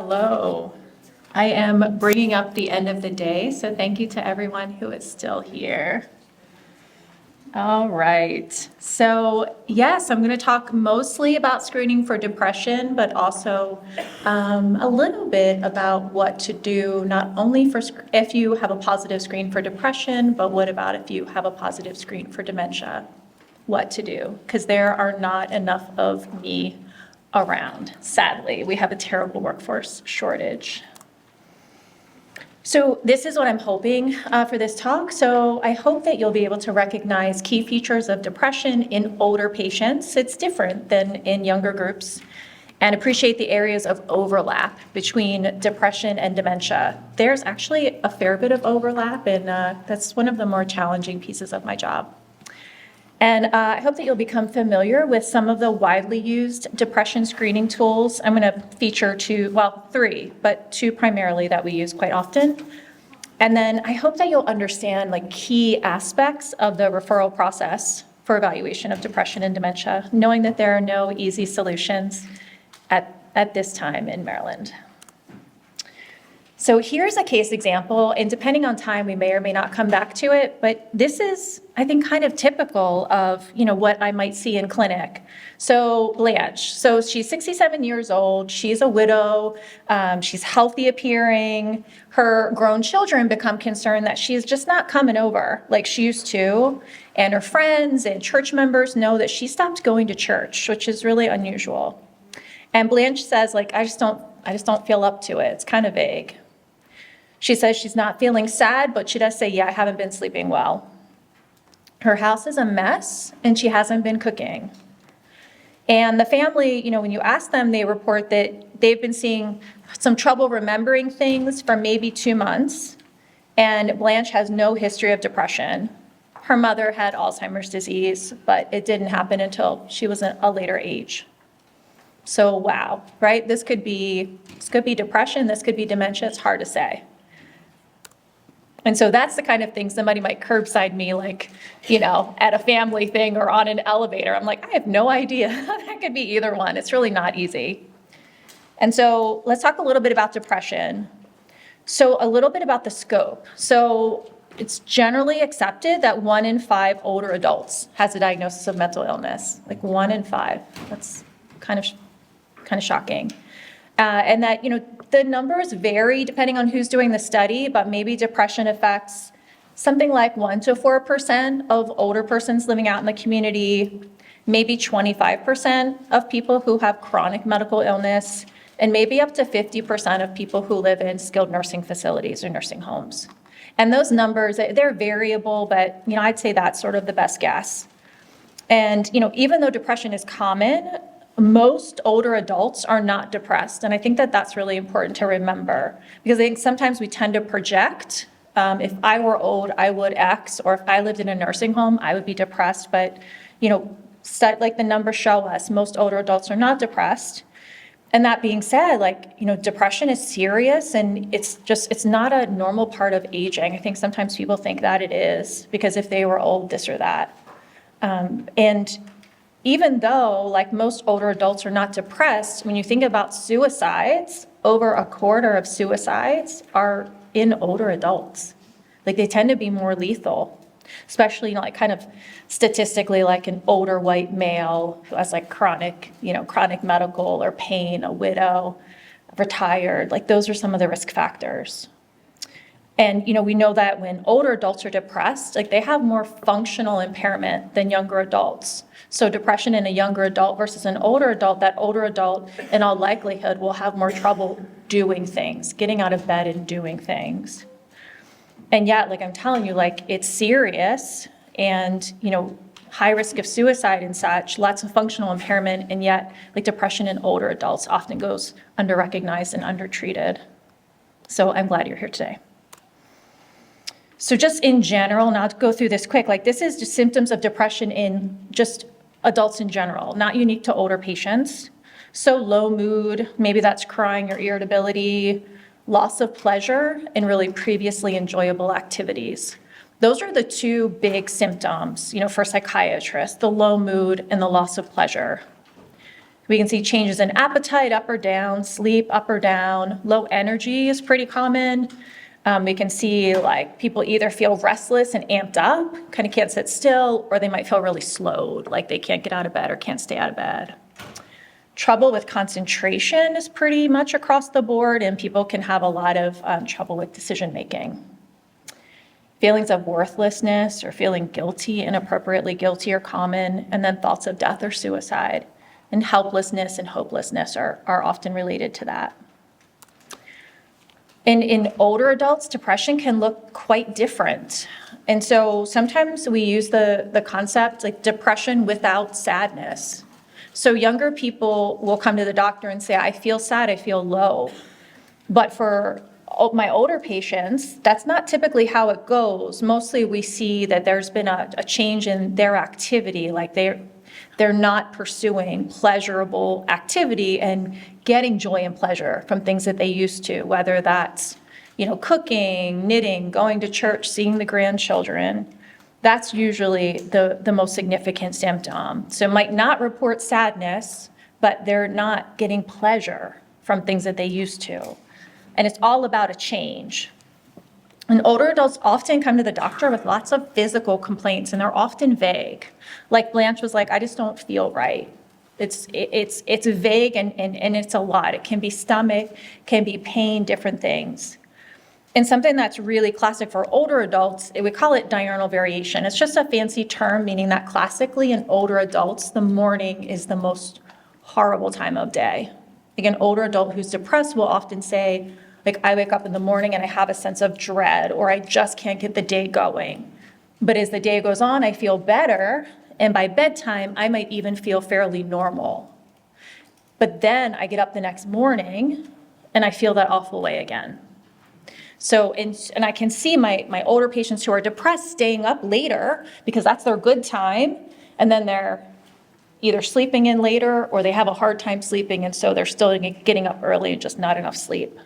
Hello. I am bringing up the end of the day, so thank you to everyone who is still here. All right. So yes, I'm going to talk mostly about screening for depression, but also a little bit about what to do, not only for if you have a positive screen for depression, but what about if you have a positive screen for dementia? What to do, because there are not enough of me around. Sadly, we have a terrible workforce shortage. So this is what I'm hoping for this talk. So I hope that you'll be able to recognize key features of depression in older patients. It's different than in younger groups, and appreciate the areas of overlap between depression and dementia. There's actually a fair bit of overlap, and that's one of the more challenging pieces of my job. And I hope that you'll become familiar with some of the widely used depression screening tools. I'm going to feature three, but two primarily that we use quite often. And then I hope that you'll understand key aspects of the referral process for evaluation of depression and dementia, knowing that there are no easy solutions at this time in Maryland. So here's a case example, and depending on time, we may or may not come back to it, but this is, I think, kind of typical of, what I might see in clinic. So Blanche, so she's 67 years old, she's a widow, she's healthy appearing. Her grown children become concerned that she's just not coming over like she used to, and her friends and church members know that she stopped going to church, which is really unusual. And Blanche says, I just don't feel up to it. It's kind of vague. She says she's not feeling sad, but she does say, yeah, I haven't been sleeping well. Her house is a mess, and she hasn't been cooking. And the family, when you ask them, they report that they've been seeing some trouble remembering things for maybe 2 months, and Blanche has no history of depression. Her mother had Alzheimer's disease, but it didn't happen until she was a later age. So wow, right? This could be depression, this could be dementia, it's hard to say. And so that's the kind of thing somebody might curbside me, at a family thing or on an elevator. I'm like, I have no idea. That could be either one. It's really not easy. And so let's talk a little bit about depression. So a little bit about the scope. So it's generally accepted that 1 in 5 older adults has a diagnosis of mental illness, 1 in 5. That's kind of shocking. And that, the numbers vary depending on who's doing the study, but maybe depression affects something like 1 to 4% of older persons living out in the community, maybe 25% of people who have chronic medical illness, and maybe up to 50% of people who live in skilled nursing facilities or nursing homes. And those numbers, they're variable, but, I'd say that's sort of the best guess. And, even though depression is common, most older adults are not depressed, and I think that that's really important to remember, because I think sometimes we tend to project, if I were old, I would X, or if I lived in a nursing home, I would be depressed, but, the numbers show us, most older adults are not depressed. And that being said, depression is serious, and it's not a normal part of aging. I think sometimes people think that it is, because if they were old, this or that. And even though, most older adults are not depressed, when you think about suicides, over a quarter of suicides are in older adults. They tend to be more lethal, especially, kind of statistically, an older white male who has chronic medical or pain, a widow, retired. Those are some of the risk factors. And, we know that when older adults are depressed, they have more functional impairment than younger adults. So depression in a younger adult versus an older adult, that older adult in all likelihood will have more trouble doing things, getting out of bed and doing things. And yet, I'm telling you, it's serious and, high risk of suicide and such, lots of functional impairment, and yet, depression in older adults often goes under-recognized and undertreated. So I'm glad you're here today. So just in general, now to go through this quick, this is just symptoms of depression in just adults in general, not unique to older patients. So low mood, maybe that's crying or irritability, loss of pleasure in really previously enjoyable activities. Those are the two big symptoms, for psychiatrists, the low mood and the loss of pleasure. We can see changes in appetite, up or down, sleep, up or down. Low energy is pretty common. We can see like people either feel restless and amped up, kind of can't sit still, or they might feel really slowed, like they can't get out of bed or can't stay out of bed. Trouble with concentration is pretty much across the board, and people can have a lot of trouble with decision making. Feelings of worthlessness or feeling guilty, inappropriately guilty, are common, and then thoughts of death or suicide. And helplessness and hopelessness are often related to that. In older adults, depression can look quite different. And so sometimes we use the concept like depression without sadness. So younger people will come to the doctor and say, I feel sad, I feel low. But for my older patients, that's not typically how it goes. Mostly we see that there's been a change in their activity, like they're not pursuing pleasurable activity and getting joy and pleasure from things that they used to, whether that's, cooking, knitting, going to church, seeing the grandchildren. That's usually the most significant symptom. So it might not report sadness, but they're not getting pleasure from things that they used to. And it's all about a change. And older adults often come to the doctor with lots of physical complaints, and they're often vague. Like Blanche was like, I just don't feel right. It's vague and it's a lot. It can be stomach, can be pain, different things. And something that's really classic for older adults, we call it diurnal variation. It's just a fancy term meaning that classically in older adults, the morning is the most horrible time of day. Like an older adult who's depressed will often say, like, I wake up in the morning and I have a sense of dread, or I just can't get the day going. But as the day goes on, I feel better, and by bedtime, I might even feel fairly normal. But then I get up the next morning and I feel that awful way again. So, and I can see my older patients who are depressed staying up later because that's their good time, and then they're either sleeping in later or they have a hard time sleeping, and so they're still getting up early and just not enough sleep.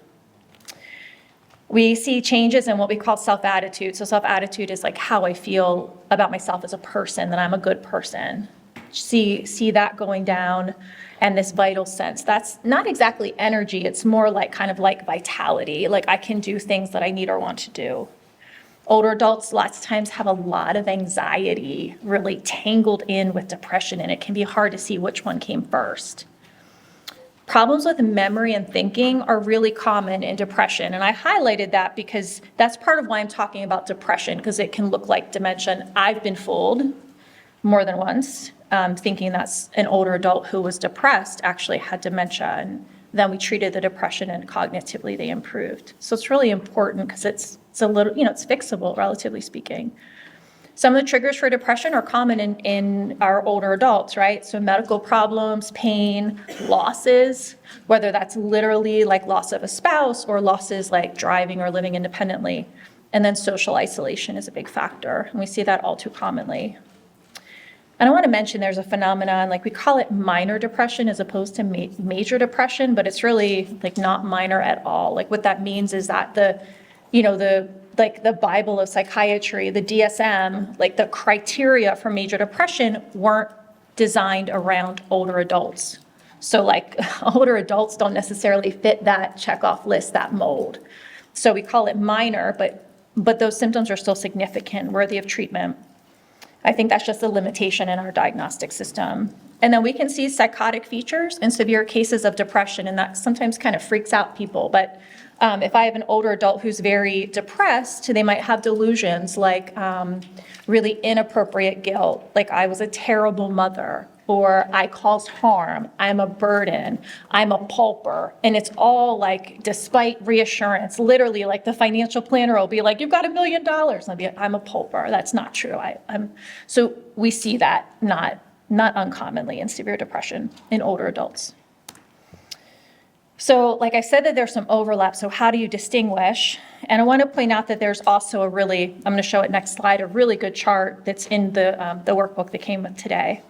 We see changes in what we call self-attitude. So self-attitude is like how I feel about myself as a person, that I'm a good person. See that going down, and this vital sense. That's not exactly energy, it's more like kind of like vitality, like I can do things that I need or want to do. Older adults lots of times have a lot of anxiety really tangled in with depression, and it can be hard to see which one came first. Problems with memory and thinking are really common in depression, and I highlighted that because that's part of why I'm talking about depression, because it can look like dementia. I've been fooled more than once, thinking that's an older adult who was depressed actually had dementia, and then we treated the depression and cognitively they improved. So it's really important because it's a little, it's fixable, relatively speaking. Some of the triggers for depression are common in our older adults, right? So medical problems, pain, losses, whether that's literally like loss of a spouse or losses like driving or living independently. And then social isolation is a big factor, and we see that all too commonly. And I want to mention there's a phenomenon, like we call it minor depression as opposed to major depression, but it's really like not minor at all. Like what that means is that the Bible of psychiatry, the DSM, like the criteria for major depression weren't designed around older adults. So like older adults don't necessarily fit that checkoff list, that mold. So we call it minor, but those symptoms are still significant, worthy of treatment. I think that's just a limitation in our diagnostic system. And then we can see psychotic features in severe cases of depression, and that sometimes kind of freaks out people. But if I have an older adult who's very depressed, they might have delusions like really inappropriate guilt, like I was a terrible mother, or I caused harm, I'm a burden, I'm a pauper. And it's all like, despite reassurance, literally like the financial planner will be like, you've got $1 million. I'll be, I'm a pauper. That's not true. So we see that not uncommonly in severe depression in older adults. So like I said that there's some overlap, so how do you distinguish? And I want to point out that there's also I'm going to show it next slide, a really good chart that's in the workbook that came with today.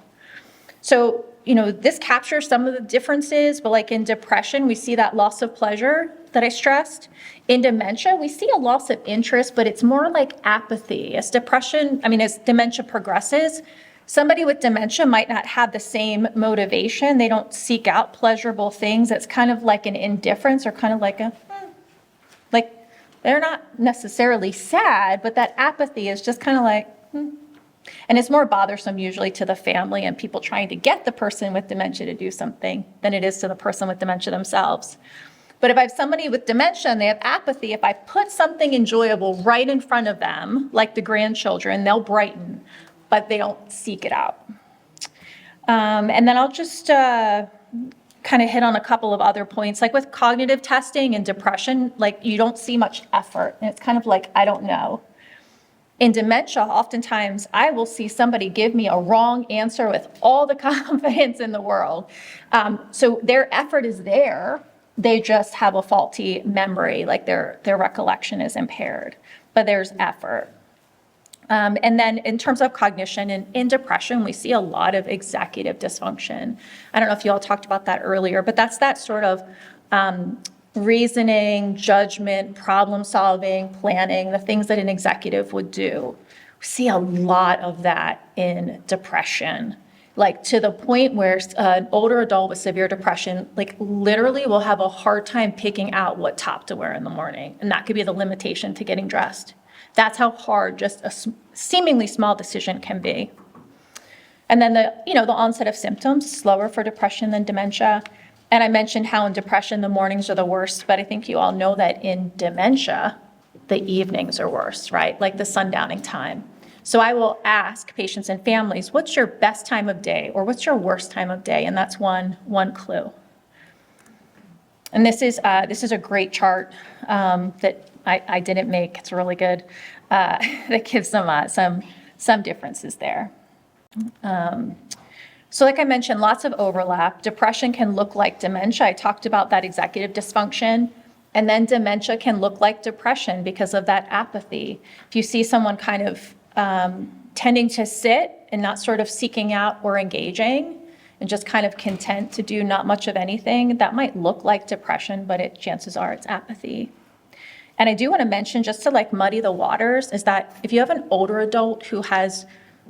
So, this captures some of the differences, but like in depression, we see that loss of pleasure that I stressed. In dementia, we see a loss of interest, but it's more like apathy. As dementia progresses, Somebody with dementia might not have the same motivation. They don't seek out pleasurable things. It's kind of like an indifference, or kind of like like they're not necessarily sad, but that apathy is just kind of like, And it's more bothersome usually to the family and people trying to get the person with dementia to do something than it is to the person with dementia themselves. But if I have somebody with dementia and they have apathy, if I put something enjoyable right in front of them, like the grandchildren, they'll brighten, but they don't seek it out. And then I'll just kind of hit on a couple of other points. Like with cognitive testing and depression, like you don't see much effort. And it's kind of like, I don't know. In dementia, oftentimes I will see somebody give me a wrong answer with all the confidence in the world. So their effort is there. They just have a faulty memory, like their recollection is impaired, but there's effort. And then in terms of cognition, in depression, we see a lot of executive dysfunction. I don't know if you all talked about that earlier, but that's that sort of reasoning, judgment, problem solving, planning, the things that an executive would do. We see a lot of that in depression, like to the point where an older adult with severe depression, like literally will have a hard time picking out what top to wear in the morning. And that could be the limitation to getting dressed. That's how hard just a seemingly small decision can be. And then the onset of symptoms, slower for depression than dementia. And I mentioned how in depression, the mornings are the worst, but I think you all know that in dementia, the evenings are worse, right? Like the sundowning time. So I will ask patients and families, what's your best time of day, or what's your worst time of day? And that's one clue. And this is a great chart that I didn't make. It's really good. That gives some differences there. So like I mentioned, lots of overlap. Depression can look like dementia. I talked about that executive dysfunction. And then dementia can look like depression because of that apathy. If you see someone kind of tending to sit and not sort of seeking out or engaging and just kind of content to do not much of anything, that might look like depression, but chances are it's apathy. And I do want to mention, just to like muddy the waters, is that if you have an older adult who has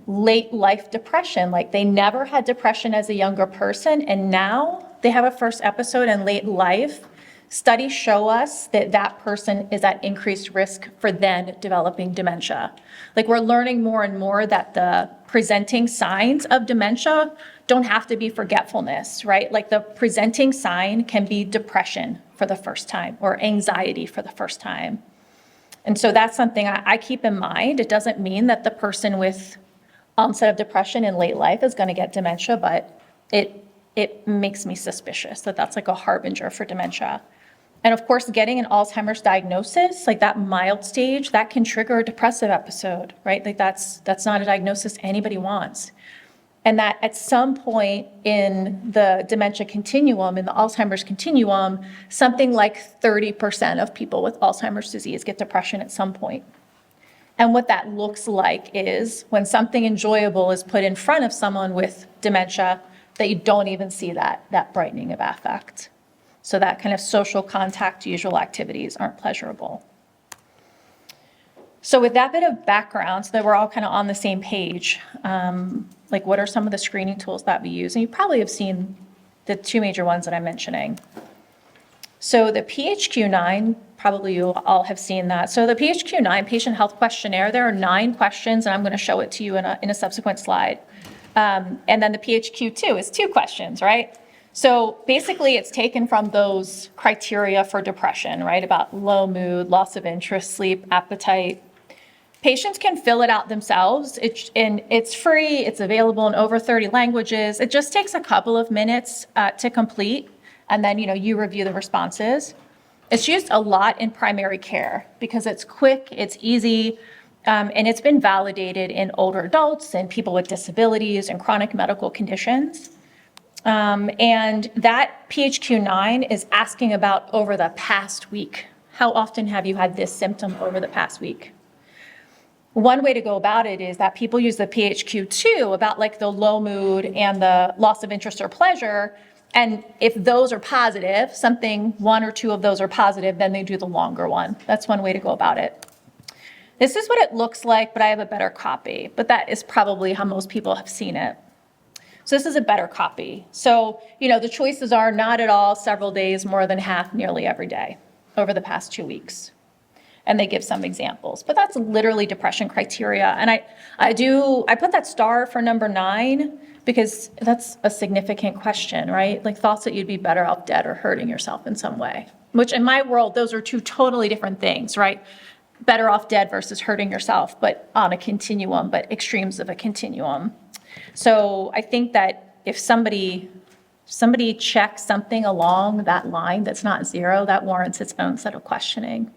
late life depression, like they never had depression as a younger person, and now they have a first episode in late life, studies show us that that person is at increased risk for then developing dementia. Like we're learning more and more that the presenting signs of dementia don't have to be forgetfulness, right? Like the presenting sign can be depression for the first time or anxiety for the first time. And so that's something I keep in mind. It doesn't mean that the person with onset of depression in late life is going to get dementia, but it makes me suspicious that that's like a harbinger for dementia. And of course, getting an Alzheimer's diagnosis, like that mild stage, that can trigger a depressive episode, right? Like that's not a diagnosis anybody wants. And that at some point in the dementia continuum, in the Alzheimer's continuum, something like 30% of people with Alzheimer's disease get depression at some point. And what that looks like is when something enjoyable is put in front of someone with dementia, that you don't even see that brightening of affect. So that kind of social contact, usual activities aren't pleasurable. So with that bit of background, so that we're all kind of on the same page, like what are some of the screening tools that we use? And you probably have seen the two major ones that I'm mentioning. So the PHQ-9, probably you all have seen that. So the PHQ-9 Patient Health Questionnaire, there are 9 questions, and I'm going to show it to you in a subsequent slide. And then the PHQ-2 is 2 questions, right? So basically it's taken from those criteria for depression, right? About low mood, loss of interest, sleep, appetite. Patients can fill it out themselves. It's free, it's available in over 30 languages. It just takes a couple of minutes to complete, and then you review the responses. It's used a lot in primary care because it's quick, it's easy, and it's been validated in older adults and people with disabilities and chronic medical conditions. And that PHQ-9 is asking about over the past week. How often have you had this symptom over the past week? One way to go about it is that people use the PHQ-2 about like the low mood and the loss of interest or pleasure. And if those are positive, one or two of those are positive, then they do the longer one. That's one way to go about it. This is what it looks like, but I have a better copy, but that is probably how most people have seen it. So this is a better copy. So, the choices are not at all, several days, more than half, nearly every day over the past 2 weeks. And they give some examples, but that's literally depression criteria. And I put that star for number 9 because that's a significant question, right? Like thoughts that you'd be better off dead or hurting yourself in some way, which in my world, those are 2 totally different things, right? Better off dead versus hurting yourself, but on a continuum, but extremes of a continuum. So I think that if somebody checks something along that line that's not 0, that warrants its own set of questioning.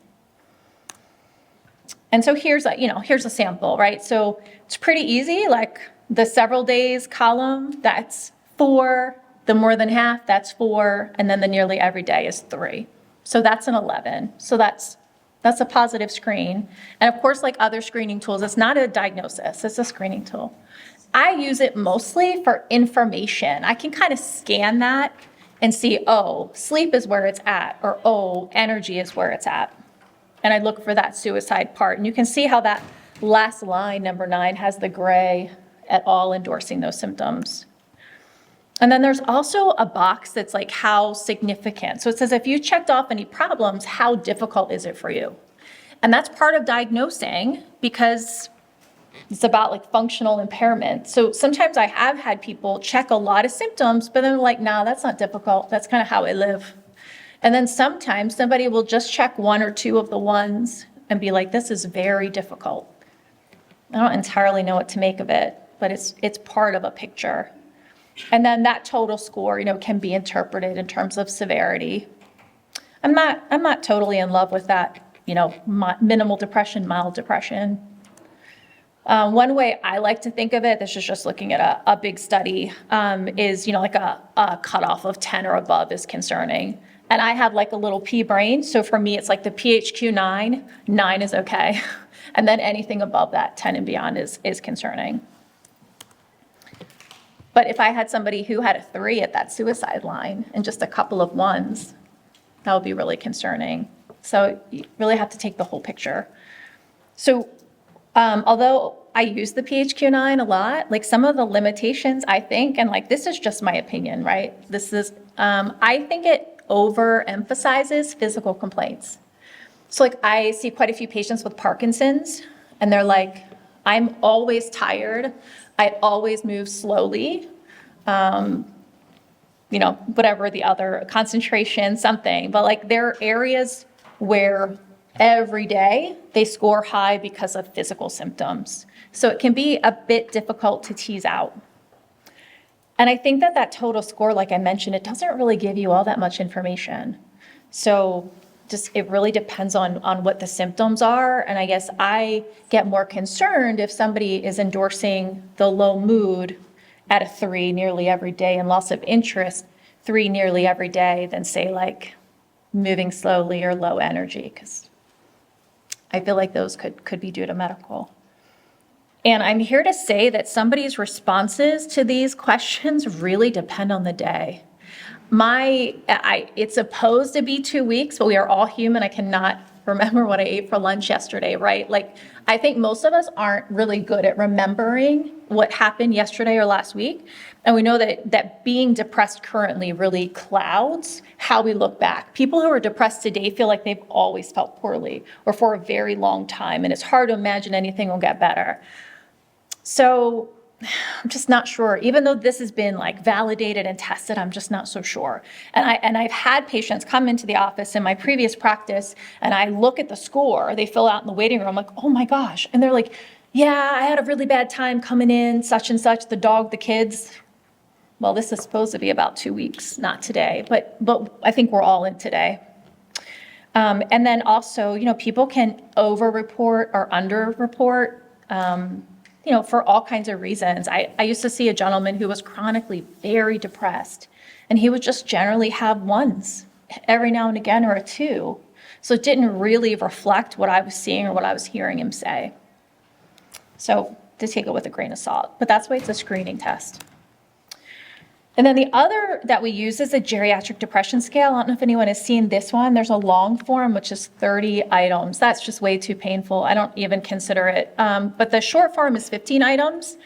And so here's a sample, right? So it's pretty easy, like the several days column, that's 4, the more than half, that's 4, and then the nearly every day is 3. So that's an 11. So that's a positive screen. And of course, like other screening tools, it's not a diagnosis, it's a screening tool. I use it mostly for information. I can kind of scan that and see, oh, sleep is where it's at, or oh, energy is where it's at. And I look for that suicide part. And you can see how that last line, number 9, has the gray at all endorsing those symptoms. And then there's also a box that's like how significant. So it says if you checked off any problems, how difficult is it for you? And that's part of diagnosing because it's about like functional impairment. So sometimes I have had people check a lot of symptoms, but then they're like, nah, that's not difficult. That's kind of how I live. And then sometimes somebody will just check 1 or 2 of the ones and be like, this is very difficult. I don't entirely know what to make of it, but it's part of a picture. And then that total score, can be interpreted in terms of severity. I'm not totally in love with that, minimal depression, mild depression. One way I like to think of it, this is just looking at a big study, is, like a cutoff of 10 or above is concerning. And I have like a little pea brain. So for me, it's like the PHQ 9 is okay. And then anything above that, 10 and beyond is concerning. But if I had somebody who had a 3 at that suicide line and just a couple of 1s, that would be really concerning. So you really have to take the whole picture. So although I use the PHQ 9 a lot, like some of the limitations I think, and like this is just my opinion, right? I think it overemphasizes physical complaints. So like I see quite a few patients with Parkinson's and they're like, I'm always tired. I always move slowly, whatever the other concentration, something. But like there are areas where every day they score high because of physical symptoms. So it can be a bit difficult to tease out. And I think that total score, like I mentioned, it doesn't really give you all that much information. So it really depends on what the symptoms are. And I guess I get more concerned if somebody is endorsing the low mood at a 3 nearly every day and loss of interest 3 nearly every day than say like moving slowly or low energy, because I feel like those could be due to medical. And I'm here to say that somebody's responses to these questions really depend on the day. It's supposed to be 2 weeks, but we are all human. I cannot remember what I ate for lunch yesterday, right? Like, I think most of us aren't really good at remembering what happened yesterday or last week. And we know that being depressed currently really clouds how we look back. People who are depressed today feel like they've always felt poorly or for a very long time. And it's hard to imagine anything will get better. So I'm just not sure. Even though this has been like validated and tested, I'm just not so sure. And I've had patients come into the office in my previous practice, and I look at the score they fill out in the waiting room, like, oh my gosh. And they're like, yeah, I had a really bad time coming in, such and such, the dog, the kids. Well, this is supposed to be about 2 weeks, not today, but I think we're all in today. And then also, people can over-report or under-report, for all kinds of reasons. I used to see a gentleman who was chronically very depressed, and he would just generally have 1s every now and again or a 2. So it didn't really reflect what I was seeing or what I was hearing him say. So to take it with a grain of salt, but that's why it's a screening test. And then the other that we use is a geriatric depression scale. I don't know if anyone has seen this one. There's a long form, which is 30 items. That's just way too painful. I don't even consider it. But the short form is 15 items.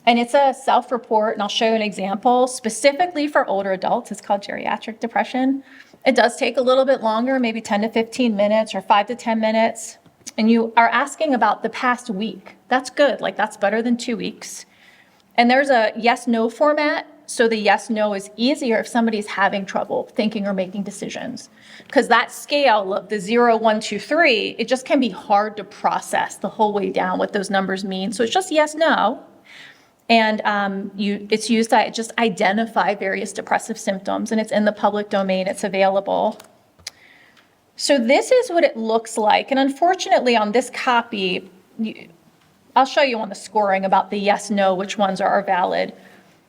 And it's a self-report, and I'll show you an example specifically for older adults. It's called geriatric depression. It does take a little bit longer, maybe 10 to 15 minutes or 5 to 10 minutes. And you are asking about the past week. That's good. Like, that's better than 2 weeks. And there's a yes-no format. So the yes-no is easier if somebody's having trouble thinking or making decisions. Because that scale of the 0, 1, 2, 3, it just can be hard to process the whole way down what those numbers mean. So it's just yes-no. And it's used to just identify various depressive symptoms, and it's in the public domain. It's available. So this is what it looks like. And unfortunately, on this copy, I'll show you on the scoring about the yes, no, which ones are valid.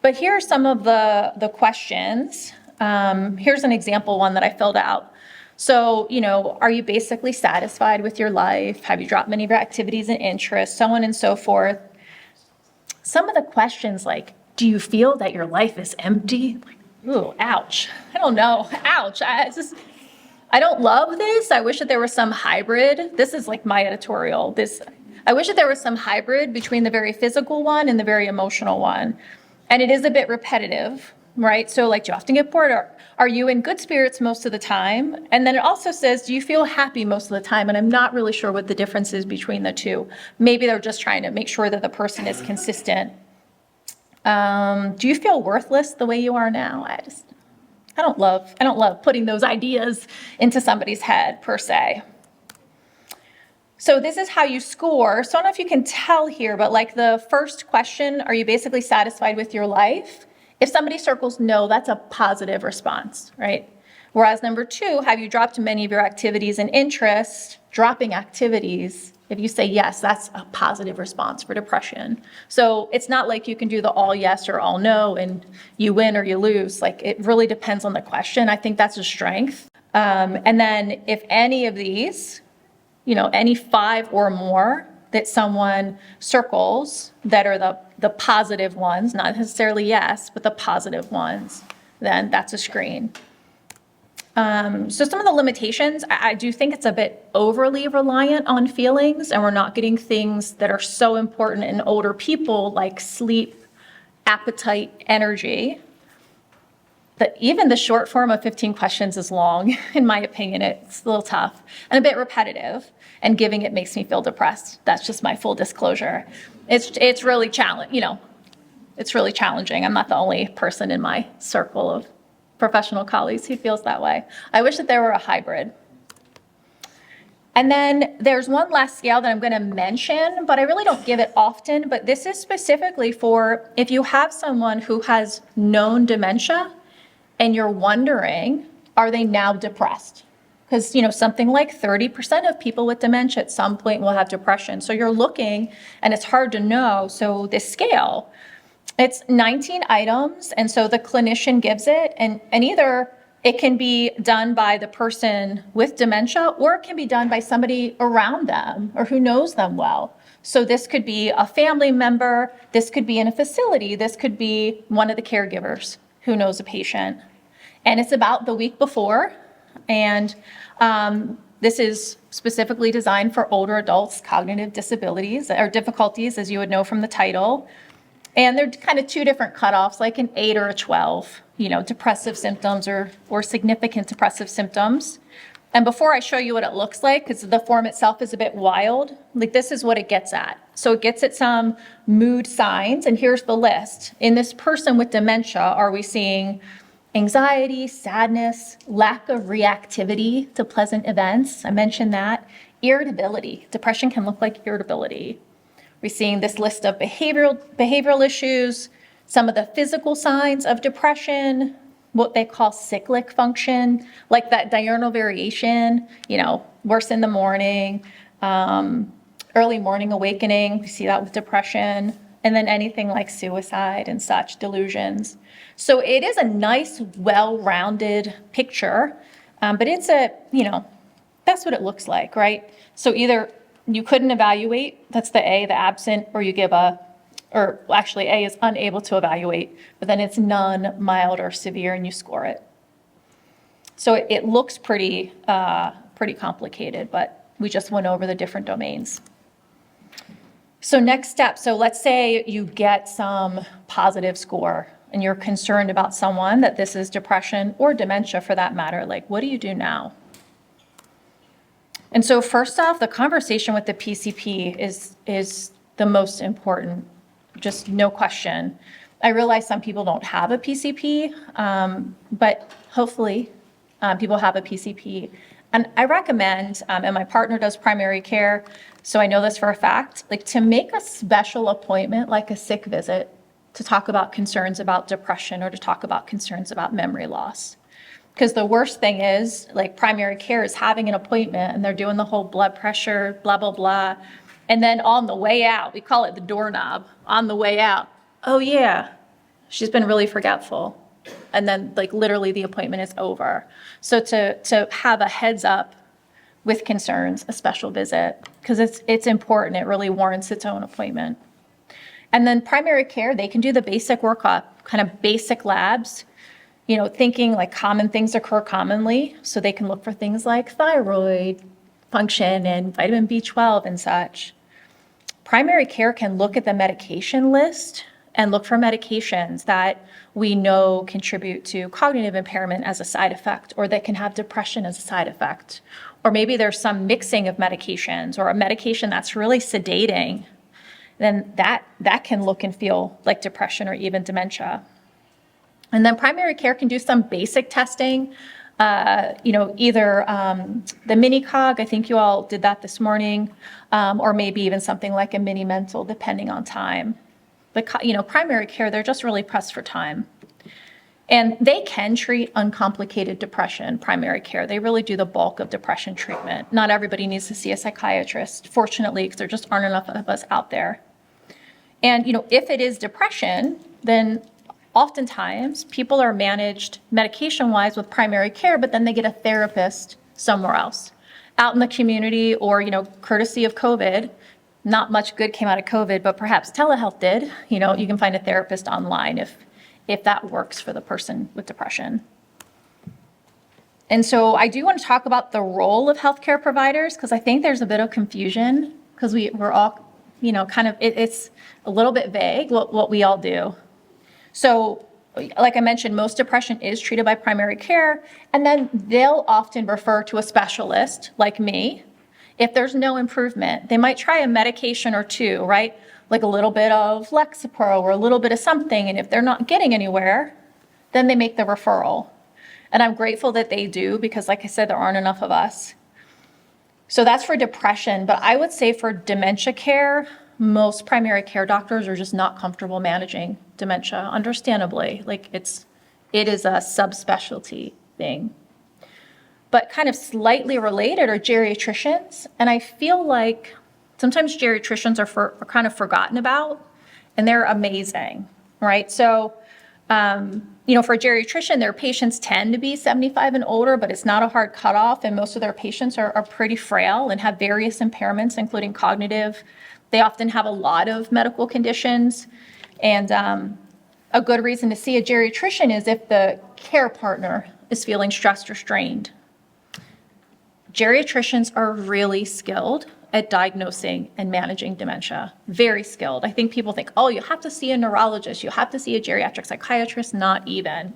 But here are some of the questions. Here's an example one that I filled out. So, are you basically satisfied with your life? Have you dropped many of your activities and interests? So on and so forth. Some of the questions like, do you feel that your life is empty? Like, ooh, ouch. I don't know. Ouch. I don't love this. I wish that there was some hybrid. This is like my editorial. I wish that there was some hybrid between the very physical one and the very emotional one. And it is a bit repetitive, right? So like, do you often get bored? Are you in good spirits most of the time? And then it also says, do you feel happy most of the time? And I'm not really sure what the difference is between the two. Maybe they're just trying to make sure that the person is consistent. Do you feel worthless the way you are now? I don't love putting those ideas into somebody's head per se. So this is how you score. So I don't know if you can tell here, but like the first question, are you basically satisfied with your life? If somebody circles no, that's a positive response, right? Whereas number 2, have you dropped many of your activities and interests? Dropping activities, if you say yes, that's a positive response for depression. So it's not like you can do the all yes or all no and you win or you lose. Like, it really depends on the question. I think that's a strength. And then if any of these, any 5 or more that someone circles that are the positive ones, not necessarily yes, but the positive ones, then that's a screen. So some of the limitations, I do think it's a bit overly reliant on feelings, and we're not getting things that are so important in older people like sleep, appetite, energy. But even the short form of 15 questions is long. In my opinion, it's a little tough and a bit repetitive, and giving it makes me feel depressed. That's just my full disclosure. It's really it's really challenging. I'm not the only person in my circle of professional colleagues who feels that way. I wish that there were a hybrid. And then there's one last scale that I'm going to mention, but I really don't give it often. But this is specifically for if you have someone who has known dementia and you're wondering, are they now depressed? Because, something like 30% of people with dementia at some point will have depression. So you're looking, and it's hard to know. So this scale, it's 19 items, and so the clinician gives it, and either it can be done by the person with dementia, or it can be done by somebody around them or who knows them well. So this could be a family member, this could be in a facility, this could be one of the caregivers who knows a patient. And it's about the week before, and this is specifically designed for older adults, cognitive disabilities or difficulties, as you would know from the title. And they're kind of 2 different cutoffs, like an 8 or a 12, depressive symptoms or significant depressive symptoms. And before I show you what it looks like, because the form itself is a bit wild, like this is what it gets at. So it gets at some mood signs, and here's the list. In this person with dementia, are we seeing anxiety, sadness, lack of reactivity to pleasant events? I mentioned that. Irritability. Depression can look like irritability. We're seeing this list of behavioral issues, some of the physical signs of depression, what they call cyclic function, like that diurnal variation, worse in the morning, early morning awakening. We see that with depression, and then anything like suicide and such, delusions. So it is a nice, well-rounded picture, but it's that's what it looks like, right? So either you couldn't evaluate, that's the A, the absent, or you give a or actually A is unable to evaluate, but then it's none, mild, or severe, and you score it. So it looks pretty complicated, but we just went over the different domains. So next step, so let's say you get some positive score and you're concerned about someone that this is depression or dementia for that matter. Like, what do you do now? And so first off, the conversation with the PCP is the most important, just no question. I realize some people don't have a PCP, but hopefully people have a PCP. And I recommend, and my partner does primary care, so I know this for a fact, like to make a special appointment, like a sick visit, to talk about concerns about depression or to talk about concerns about memory loss. Because the worst thing is, like primary care is having an appointment and they're doing the whole blood pressure, blah, blah, blah. And then on the way out, we call it the doorknob, on the way out, oh yeah, she's been really forgetful. And then like literally the appointment is over. So to have a heads up with concerns, a special visit, because it's important, it really warrants its own appointment. And then primary care, they can do the basic workup, kind of basic labs, thinking like common things occur commonly. So they can look for things like thyroid function and vitamin B12 and such. Primary care can look at the medication list and look for medications that we know contribute to cognitive impairment as a side effect, or that can have depression as a side effect. Or maybe there's some mixing of medications or a medication that's really sedating. Then that can look and feel like depression or even dementia. And then primary care can do some basic testing, either the mini-cog, I think you all did that this morning, or maybe even something like a mini-mental, depending on time. But, primary care, they're just really pressed for time. And they can treat uncomplicated depression, primary care. They really do the bulk of depression treatment. Not everybody needs to see a psychiatrist, fortunately, because there just aren't enough of us out there. And, if it is depression, then oftentimes people are managed medication-wise with primary care, but then they get a therapist somewhere else, out in the community, or, courtesy of COVID. Not much good came out of COVID, but perhaps telehealth did. You can find a therapist online if that works for the person with depression. And so I do want to talk about the role of healthcare providers, because I think there's a bit of confusion, because we're all, it's a little bit vague what we all do. So like I mentioned, most depression is treated by primary care, and then they'll often refer to a specialist like me. If there's no improvement, they might try a medication or two, right? Like a little bit of Lexapro or a little bit of something. And if they're not getting anywhere, then they make the referral. And I'm grateful that they do, because like I said, there aren't enough of us. So that's for depression. But I would say for dementia care, most primary care doctors are just not comfortable managing dementia, understandably. Like it is a subspecialty thing. But kind of slightly related are geriatricians. And I feel like sometimes geriatricians are kind of forgotten about, and they're amazing, right? So, for a geriatrician, their patients tend to be 75 and older, but it's not a hard cutoff. And most of their patients are pretty frail and have various impairments, including cognitive. They often have a lot of medical conditions. And a good reason to see a geriatrician is if the care partner is feeling stressed or strained. Geriatricians are really skilled at diagnosing and managing dementia, very skilled. I think people think, oh, you have to see a neurologist, you have to see a geriatric psychiatrist, not even.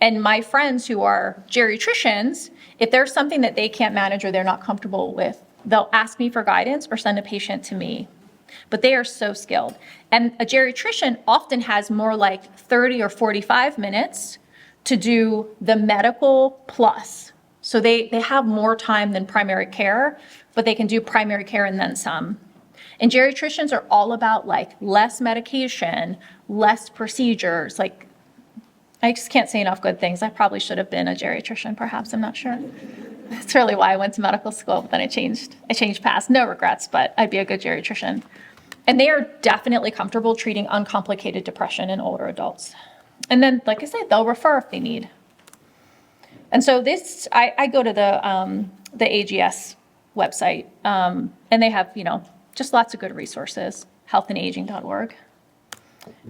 And my friends who are geriatricians, if there's something that they can't manage or they're not comfortable with, they'll ask me for guidance or send a patient to me. But they are so skilled. And a geriatrician often has more like 30 or 45 minutes to do the medical plus. So they have more time than primary care, but they can do primary care and then some. And geriatricians are all about like less medication, less procedures. Like, I just can't say enough good things. I probably should have been a geriatrician, perhaps, I'm not sure. That's really why I went to medical school, but then I changed paths. No regrets, but I'd be a good geriatrician. And they are definitely comfortable treating uncomplicated depression in older adults. And then, like I said, they'll refer if they need. And so I go to the AGS website, and they have, just lots of good resources, healthandaging.org.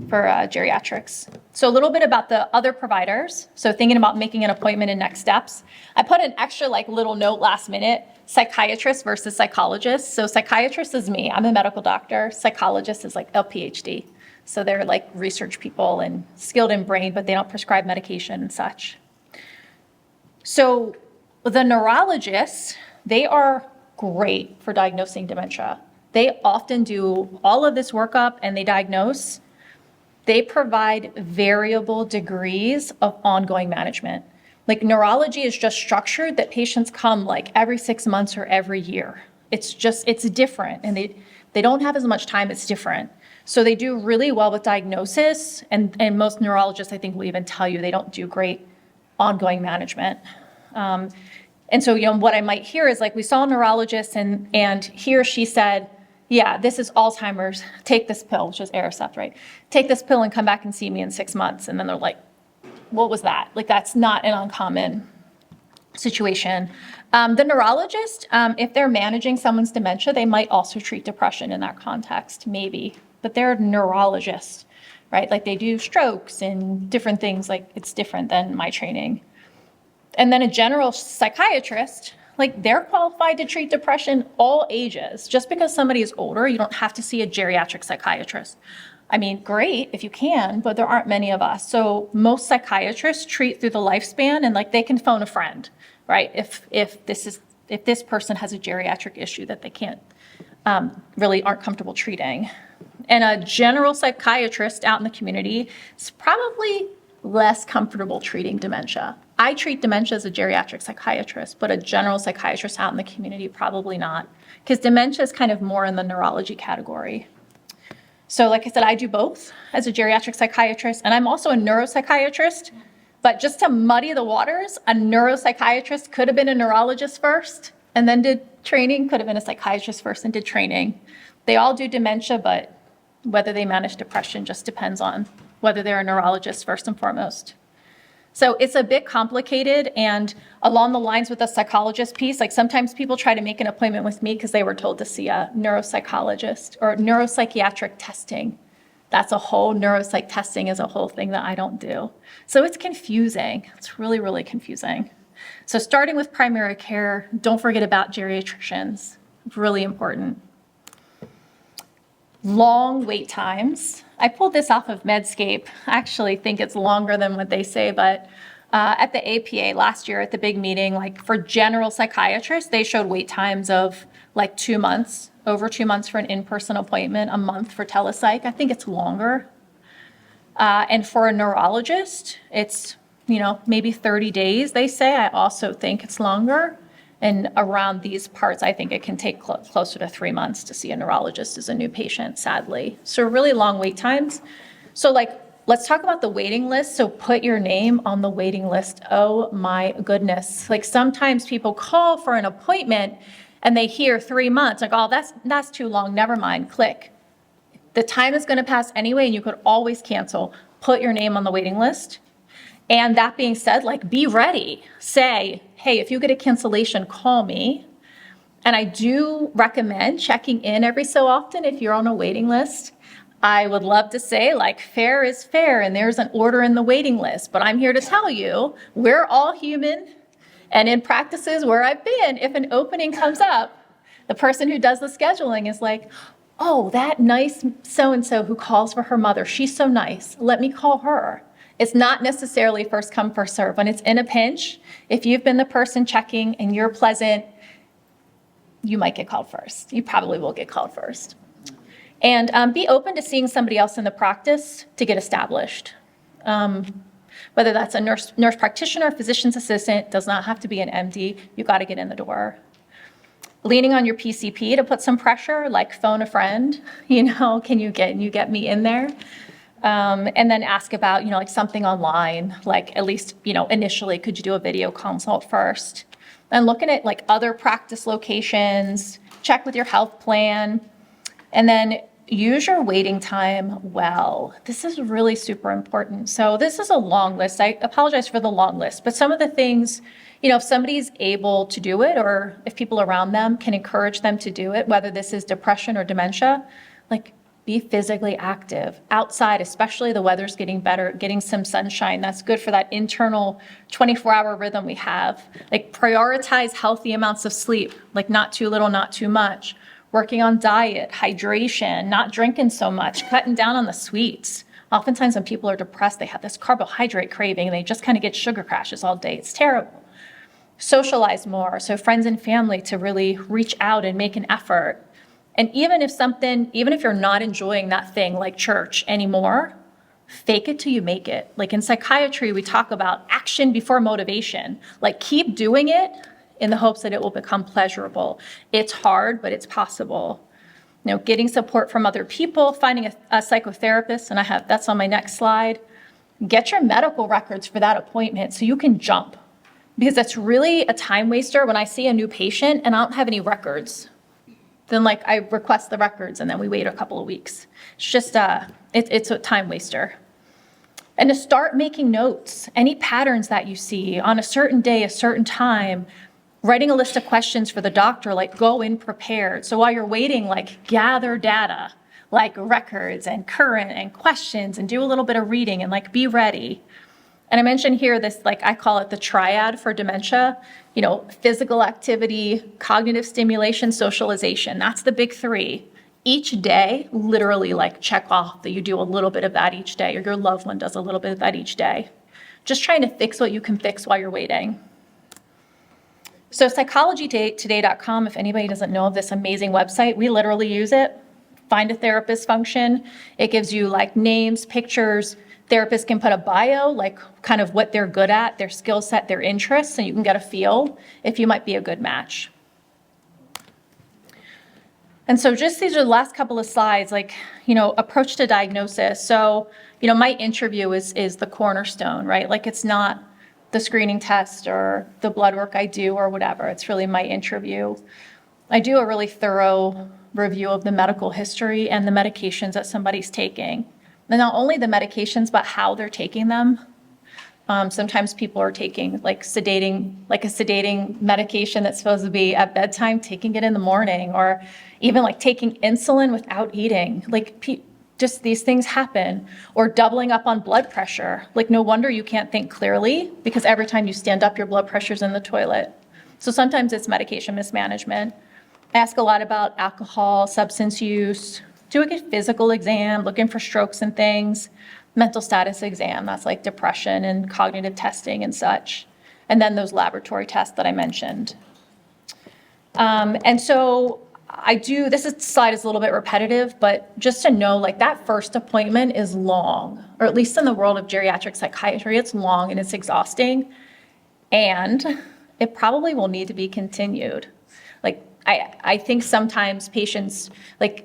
geriatrics. So a little bit about the other providers. So thinking about making an appointment and next steps. I put an extra like little note last minute, psychiatrist versus psychologist. So psychiatrist is me, I'm a medical doctor. Psychologist is like a PhD. So they're like research people and skilled in brain, but they don't prescribe medication and such. So the neurologists, they are great for diagnosing dementia. They often do all of this workup and they diagnose. They provide variable degrees of ongoing management. Like neurology is just structured that patients come like every 6 months or every year. It's different and they don't have as much time, it's different. So they do really well with diagnosis and most neurologists I think will even tell you they don't do great ongoing management. And so, what I might hear is like, we saw a neurologist and he or she said, yeah, this is Alzheimer's, take this pill, which is Aricept, right? Take this pill and come back and see me in 6 months. And then they're like, what was that? Like, that's not an uncommon situation. The neurologist, if they're managing someone's dementia, they might also treat depression in that context, maybe, but they're neurologists, right? Like they do strokes and different things, like it's different than my training. And then a general psychiatrist, like they're qualified to treat depression all ages. Just because somebody is older, you don't have to see a geriatric psychiatrist. I mean, great if you can, but there aren't many of us. So most psychiatrists treat through the lifespan and like they can phone a friend, right? If this person has a geriatric issue that they can't, really aren't comfortable treating. And a general psychiatrist out in the community is probably less comfortable treating dementia. I treat dementia as a geriatric psychiatrist, but a general psychiatrist out in the community, probably not, because dementia is kind of more in the neurology category. So like I said, I do both as a geriatric psychiatrist, and I'm also a neuropsychiatrist, but just to muddy the waters, a neuropsychiatrist could have been a neurologist first and then did training, could have been a psychiatrist first and did training. They all do dementia, but whether they manage depression just depends on whether they're a neurologist first and foremost. So it's a bit complicated, and along the lines with the psychologist piece, like sometimes people try to make an appointment with me because they were told to see a neuropsychologist or neuropsychiatric testing. That's a whole neuropsych testing is a whole thing that I don't do. So it's confusing. It's really, really confusing. So starting with primary care, don't forget about geriatricians. It's really important. Long wait times. I pulled this off of Medscape. I actually think it's longer than what they say, but at the APA last year at the big meeting, like for general psychiatrists, they showed wait times of like 2 months, over 2 months for an in-person appointment, a month for telepsych. I think it's longer. And for a neurologist, it's, maybe 30 days, they say. I also think it's longer. And around these parts, I think it can take closer to 3 months to see a neurologist as a new patient, sadly. So really long wait times. So let's talk about the waiting list. So put your name on the waiting list. Oh my goodness. Like sometimes people call for an appointment and they hear 3 months, like, oh, that's too long, never mind, click. The time is gonna pass anyway and you could always cancel. Put your name on the waiting list. And that being said, like be ready. Say, hey, if you get a cancellation, call me. And I do recommend checking in every so often if you're on a waiting list. I would love to say like fair is fair and there's an order in the waiting list, but I'm here to tell you we're all human. And in practices where I've been, if an opening comes up, the person who does the scheduling is like, oh, that nice so-and-so who calls for her mother, she's so nice, let me call her. It's not necessarily first come, first serve. When it's in a pinch, if you've been the person checking and you're pleasant, you might get called first. You probably will get called first. And be open to seeing somebody else in the practice to get established. Whether that's a nurse practitioner, physician's assistant, does not have to be an MD. You got to get in the door. Leaning on your PCP to put some pressure, like phone a friend, can you get me in there? And then ask about, like something online, like at least, initially, could you do a video consult first? And looking at like other practice locations, check with your health plan, and then use your waiting time well. This is really super important. So this is a long list. I apologize for the long list, but some of the things, if somebody's able to do it or if people around them can encourage them to do it, whether this is depression or dementia, like be physically active outside, especially the weather's getting better, getting some sunshine. That's good for that internal 24-hour rhythm we have. Like prioritize healthy amounts of sleep, like not too little, not too much. Working on diet, hydration, not drinking so much, cutting down on the sweets. Oftentimes when people are depressed, they have this carbohydrate craving and they just kind of get sugar crashes all day. It's terrible. Socialize more, so friends and family to really reach out and make an effort. And even if you're not enjoying that thing like church anymore, fake it till you make it. Like in psychiatry, we talk about action before motivation. Like keep doing it in the hopes that it will become pleasurable. It's hard, but it's possible. You know, getting support from other people, finding a psychotherapist, and that's on my next slide. Get your medical records for that appointment so you can jump. Because that's really a time waster when I see a new patient and I don't have any records. Then like I request the records and then we wait a couple of weeks. It's just, it's a time waster. And to start making notes, any patterns that you see on a certain day, a certain time, writing a list of questions for the doctor, like go in prepared. So while you're waiting, like gather data, like records and current and questions and do a little bit of reading and like be ready. And I mentioned here this, like I call it the triad for dementia, you know, physical activity, cognitive stimulation, socialization. That's the big three. Each day, literally like check off that you do a little bit of that each day, or your loved one does a little bit of that each day. Just trying to fix what you can fix while you're waiting. So psychologytoday.com, if anybody doesn't know of this amazing website, we literally use it. Find a therapist function. It gives you like names, pictures. Therapists can put a bio, like kind of what they're good at, their skill set, their interests, and you can get a feel if you might be a good match. And so just these are the last couple of slides, like, you know, approach to diagnosis. So, you know, my interview is the cornerstone, right? Like it's not the screening test or the blood work I do or whatever. It's really my interview. I do a really thorough review of the medical history and the medications that somebody's taking. And not only the medications, but how they're taking them. Sometimes people are taking like a sedating medication that's supposed to be at bedtime, taking it in the morning, or even like taking insulin without eating. Like just these things happen. Or doubling up on blood pressure. Like no wonder you can't think clearly because every time you stand up, your blood pressure's in the toilet. So sometimes it's medication mismanagement. I ask a lot about alcohol, substance use, do a good physical exam, looking for strokes and things, mental status exam, that's like depression and cognitive testing and such, and then those laboratory tests that I mentioned. And so this slide is a little bit repetitive, but just to know, like that first appointment is long, or at least in the world of geriatric psychiatry, it's long and it's exhausting, and it probably will need to be continued. Like I think sometimes patients, like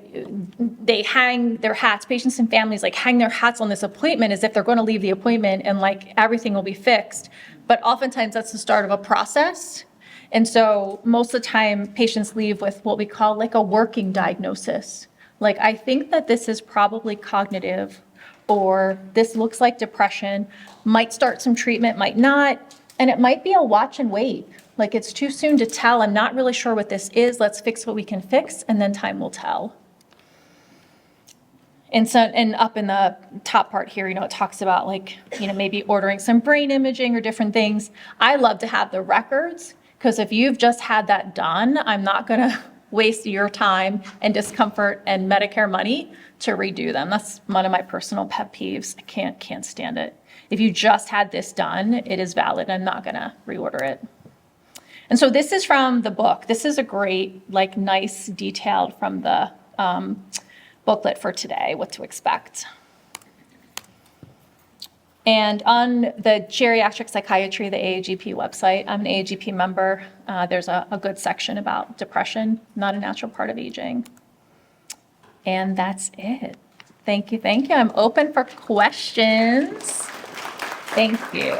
they hang their hats, patients and families like hang their hats on this appointment as if they're going to leave the appointment and like everything will be fixed. But oftentimes that's the start of a process. And so most of the time patients leave with what we call like a working diagnosis. Like I think that this is probably cognitive, or this looks like depression, might start some treatment, might not, and it might be a watch and wait. Like it's too soon to tell. I'm not really sure what this is. Let's fix what we can fix, and then time will tell. And so, and up in the top part here, you know, it talks about like, you know, maybe ordering some brain imaging or different things. I love to have the records because if you've just had that done, I'm not going to waste your time and discomfort and Medicare money to redo them. That's one of my personal pet peeves. I can't stand it. If you just had this done, it is valid. I'm not going to reorder it. And so this is from the book. This is a great, like nice detailed from the booklet for today, what to expect. And on the geriatric psychiatry, the AAGP website, I'm an AAGP member. There's a good section about depression, not a natural part of aging. And that's it. Thank you. I'm open for questions. Thank you.